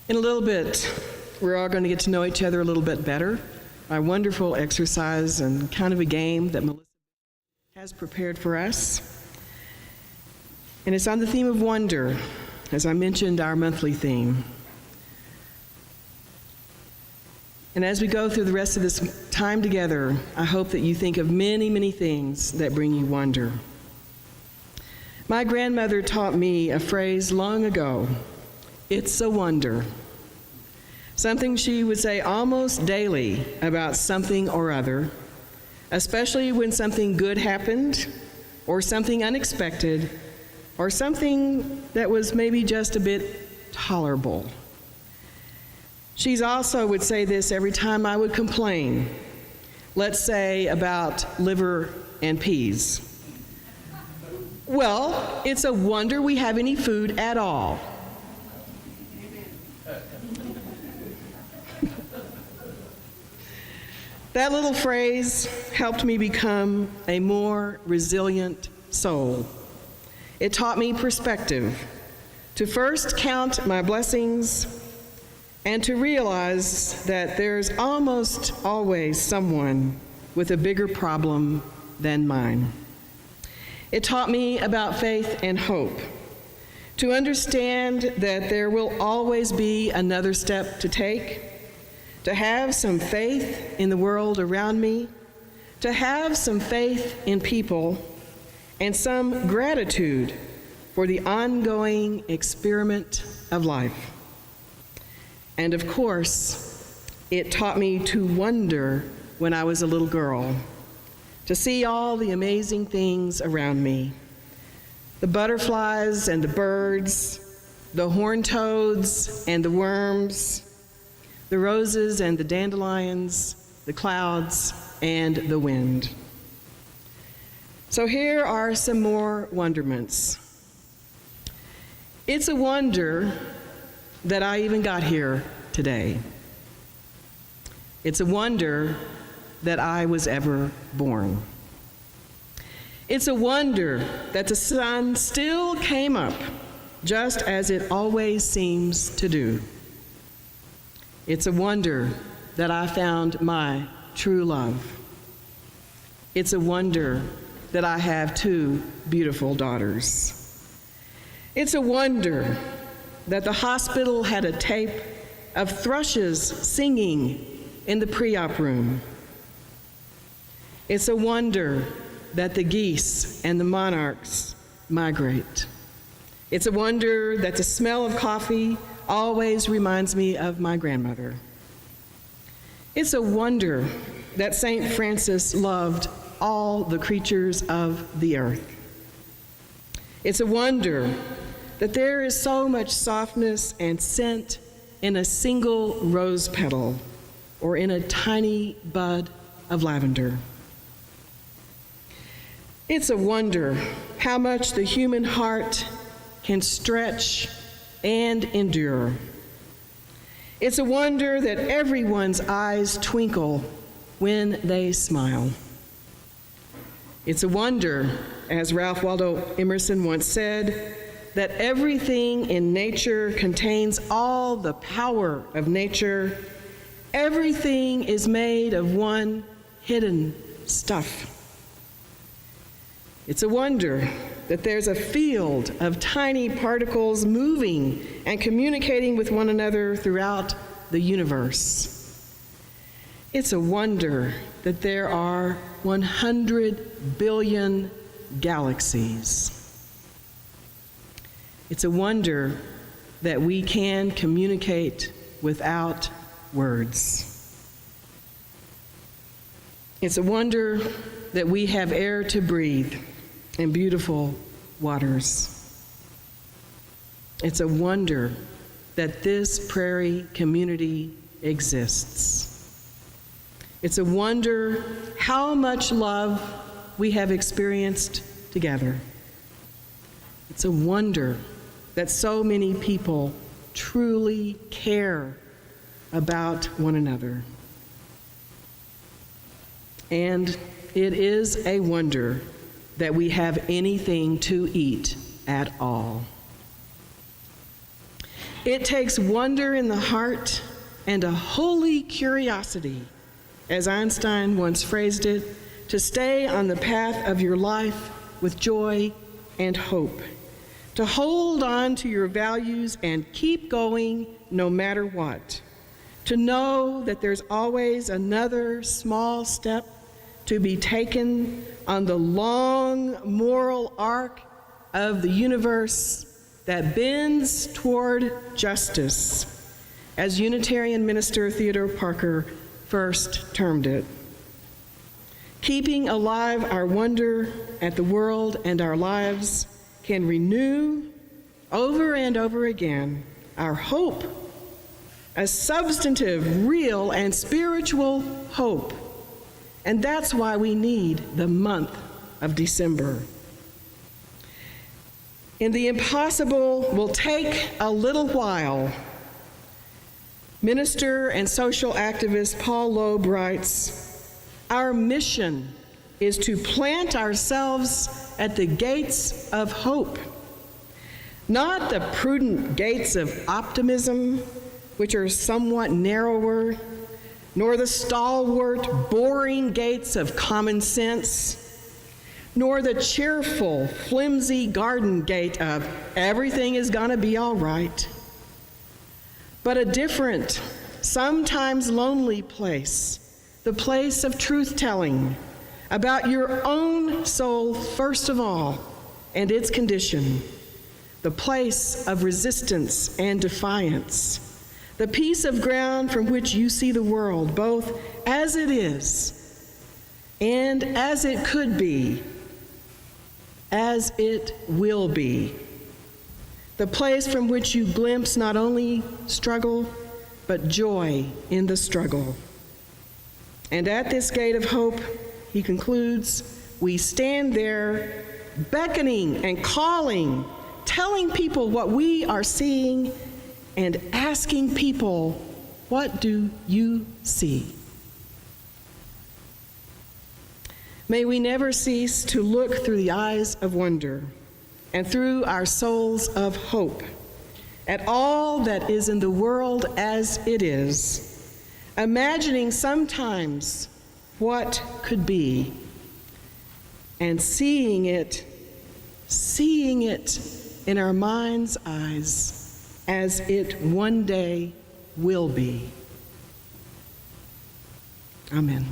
In a little bit, we're all going to get to know each other a little bit better. A wonderful exercise and kind of a game that Melissa has prepared for us. And it's on the theme of wonder, as I mentioned, our monthly theme. And as we go through the rest of this time together, I hope that you think of many, many things that bring you wonder. My grandmother taught me a phrase long ago, "It's a wonder." Something she would say almost daily about something or other, especially when something good happened, or something unexpected, or something that was maybe just a bit tolerable. She also would say this every time I would complain, let's say about liver and peas. Well, it's a wonder we have any food at all. That little phrase helped me become a more resilient soul. It taught me perspective, to first count my blessings and to realize that there's almost always someone with a bigger problem than mine. It taught me about faith and hope, to understand that there will always be another step to take, to have some faith in the world around me, to have some faith in people, and some gratitude for the ongoing experiment of life. And of course, it taught me to wonder when I was a little girl, to see all the amazing things around me, the butterflies and the birds, the horned toads and the worms, the roses and the dandelions, the clouds and the wind. So here are some more wonderments. It's a wonder that I even got here today. It's a wonder that I was ever born. It's a wonder that the sun still came up just as it always seems to do. It's a wonder that I found my true love. It's a wonder that I have two beautiful daughters. It's a wonder that the hospital had a tape of thrushes singing in the pre-op room. It's a wonder that the geese and the monarchs migrate. It's a wonder that the smell of coffee always reminds me of my grandmother. It's a wonder that St. Francis loved all the creatures of the earth. It's a wonder that there is so much softness and scent in a single rose petal or in a tiny bud of lavender. It's a wonder how much the human heart can stretch and endure. It's a wonder that everyone's eyes twinkle when they smile. It's a wonder, as Ralph Waldo Emerson once said, that everything in nature contains all the power of nature. Everything is made of one hidden stuff. It's a wonder that there's a field of tiny particles moving and communicating with one another throughout the universe. It's a wonder that there are 100 billion galaxies. It's a wonder that we can communicate without words. It's a wonder that we have air to breathe and beautiful waters. It's a wonder that this prairie community exists. It's a wonder how much love we have experienced together. It's a wonder that so many people truly care about one another. And it is a wonder that we have anything to eat at all. It takes wonder in the heart and a holy curiosity, as Einstein once phrased it, to stay on the path of your life with joy and hope, to hold on to your values and keep going no matter what, to know that there's always another small step to be taken on the long moral arc of the universe that bends toward justice, as Unitarian minister Theodore Parker first termed it. Keeping alive our wonder at the world and our lives can renew over and over again our hope, a substantive, real, and spiritual hope. And that's why we need the month of December. In The Impossible Will Take a Little While, minister and social activist Paul Loeb writes, "Our mission is to plant ourselves at the gates of hope, not the prudent gates of optimism, which are somewhat narrower, nor the stalwart, boring gates of common sense, nor the cheerful, flimsy garden gate of everything is gonna be all right, but a different, sometimes lonely place, the place of truth-telling about your own soul first of all and its condition, the place of resistance and defiance, the piece of ground from which you see the world both as it is and as it could be, as it will be, the place from which you glimpse not only struggle, but joy in the struggle. And at this gate of hope," he concludes, "we stand there beckoning and calling, telling people what we are seeing and asking people, what do you see?" May we never cease to look through the eyes of wonder and through our souls of hope at all that is in the world as it is, imagining sometimes what could be, and seeing it in our mind's eyes as it one day will be. Amen.